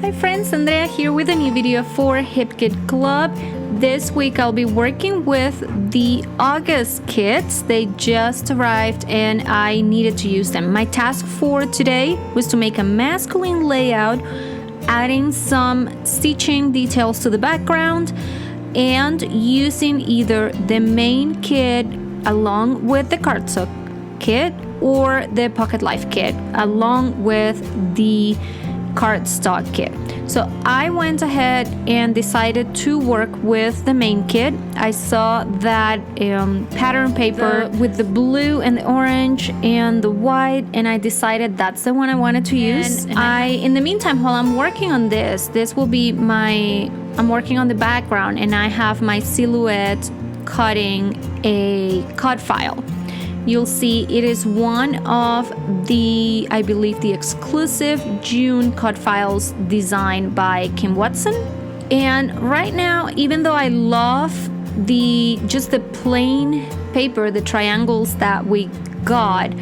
Hi friends, Andrea here with a new video for Hip Kit Club. This week I'll be working with the August kits. They just arrived and I needed to use them. My task for today was to make a masculine layout, adding some stitching details to the background and using either the main kit along with the Cardstock kit or the Pocket Life kit along with the Cardstock kit. So I went ahead and decided to work with the main kit. I saw that pattern paper with the blue and the orange and the white, and I decided that's the one I wanted to use. In the meantime, while I'm working on this will be I'm working on the background, and I have my silhouette cutting a cut file. You'll see it is one of the, I believe, the exclusive June cut files designed by Kim Watson. And right now, even though I love just the plain paper, the triangles that we got,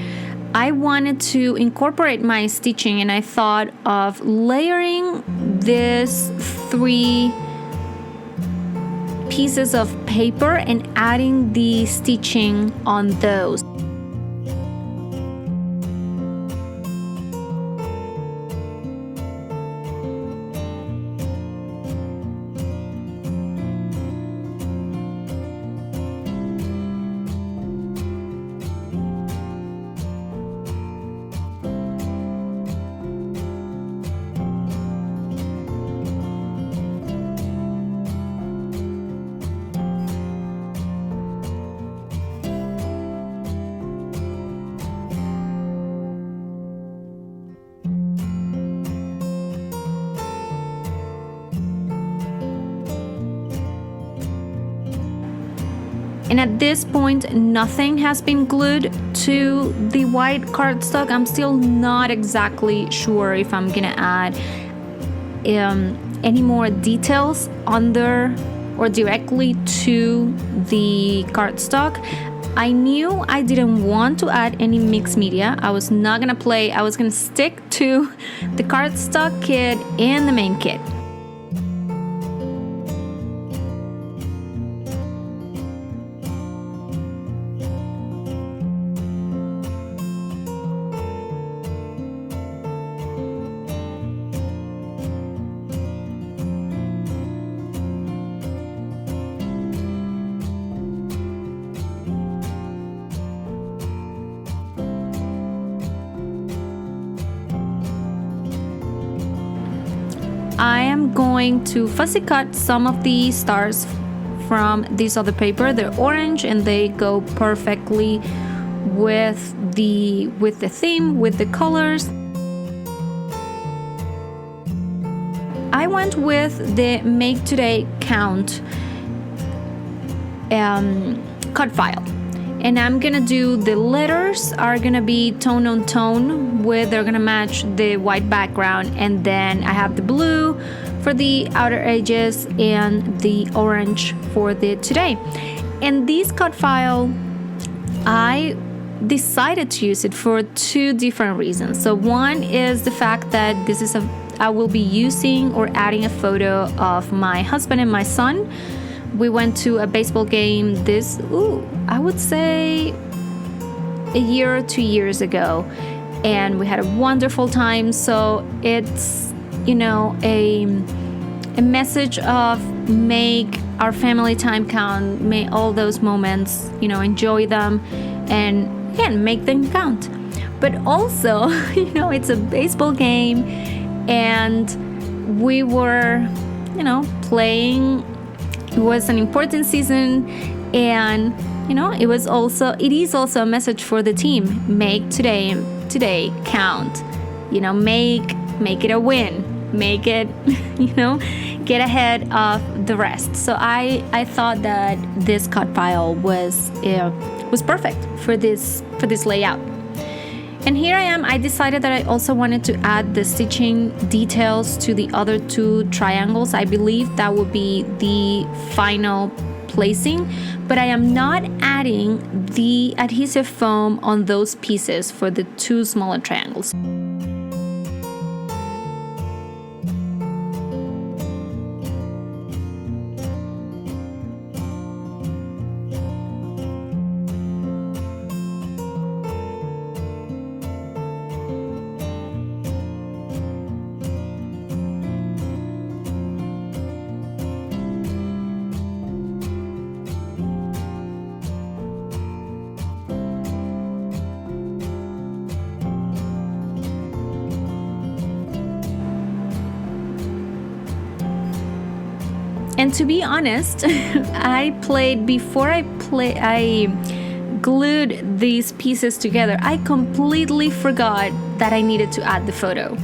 I wanted to incorporate my stitching, and I thought of layering these 3 pieces of paper and adding the stitching on those. And at this point, nothing has been glued to the white cardstock. I'm still not exactly sure if I'm gonna add any more details under or directly to the cardstock. I knew I didn't want to add any mixed media. I was not gonna play. I was gonna stick to the cardstock kit and the main kit. I am going to fussy cut some of the stars from this other paper. They're orange and they go perfectly with the theme, with the colors. I went with the Make Today Count cut file. And I'm gonna do the letters are gonna be tone on tone they're gonna match the white background, and then I have the blue for the outer edges and the orange for the today. And this cut file, I decided to use it for 2 different reasons. So one is the fact that I will be using or adding a photo of my husband and my son. We went to a baseball game I would say a year or 2 years ago, and we had a wonderful time. So it's, a message of make our family time count, make all those moments, enjoy them, and again, make them count. But also, it's a baseball game, and we were, playing. It was an important season, and it is also a message for the team. Make today count. Make it a win. Make it, get ahead of the rest. So I thought that this cut file was perfect for this layout. And here I am. I decided that I also wanted to add the stitching details to the other 2 triangles. I believe that would be the final placing, but I am not adding the adhesive foam on those pieces for the 2 smaller triangles. And to be honest, I glued these pieces together, I completely forgot that I needed to add the photo.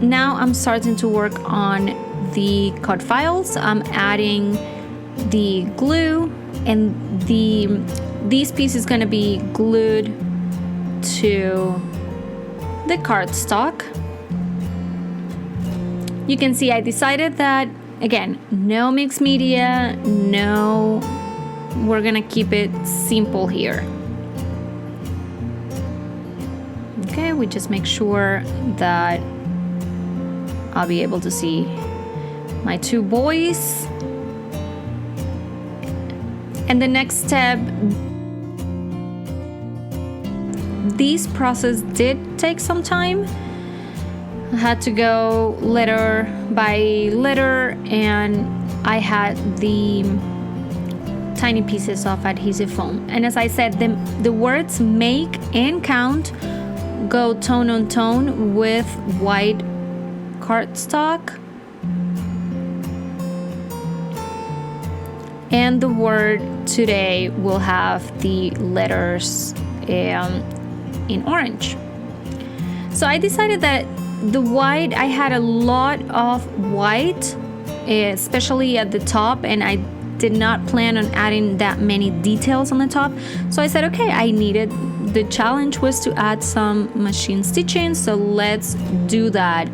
Now I'm starting to work on the cut files. I'm adding the glue, and this piece is going to be glued to the cardstock. You can see I decided that, again, no mixed media, we're going to keep it simple here. Okay, we just make sure that I'll be able to see my two boys. And the next step, this process did take some time. I had to go letter by letter, and I had the tiny pieces of adhesive foam. And as I said, the words make and count go tone on tone with white cardstock, and the word today will have the letters in orange. So I decided that the white, I had a lot of white, especially at the top, and I did not plan on adding that many details on the top. So I said, okay, the challenge was to add some machine stitching, so let's do that.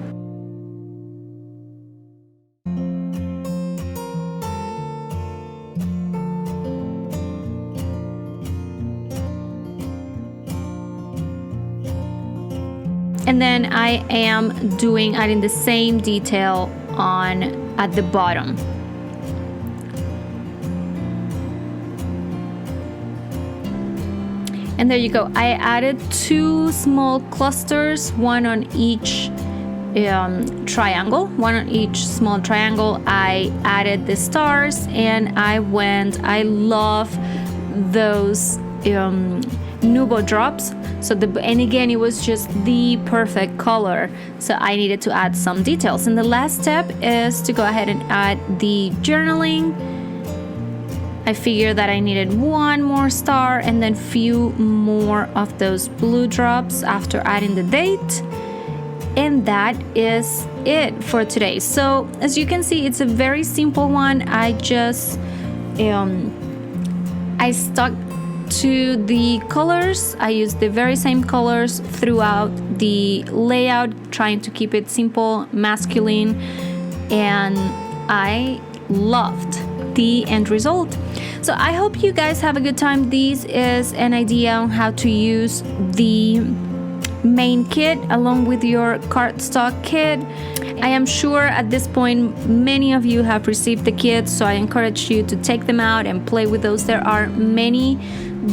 And then I am adding the same detail at the bottom. And there you go. I added two small clusters, one on each triangle, one on each small triangle. I added the stars, and I love those Nuvo drops. And again, it was just the perfect color, so I needed to add some details. And the last step is to go ahead and add the journaling. I figured that I needed one more star and then few more of those blue drops after adding the date. And that is it for today. So as you can see, it's a very simple one. I just I stuck to the colors. I used the very same colors throughout the layout, trying to keep it simple, masculine, and I loved the end result. So I hope you guys have a good time. This is an idea on how to use the main kit along with your cardstock kit. I am sure at this point many of you have received the kits, so I encourage you to take them out and play with those. There are many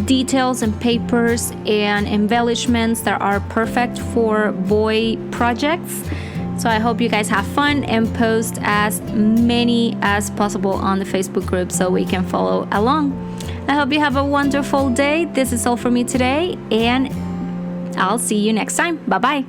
details and papers and embellishments that are perfect for boy projects. So I hope you guys have fun and post as many as possible on the Facebook group so we can follow along. I hope you have a wonderful day. This is all for me today, and I'll see you next time. Bye-bye.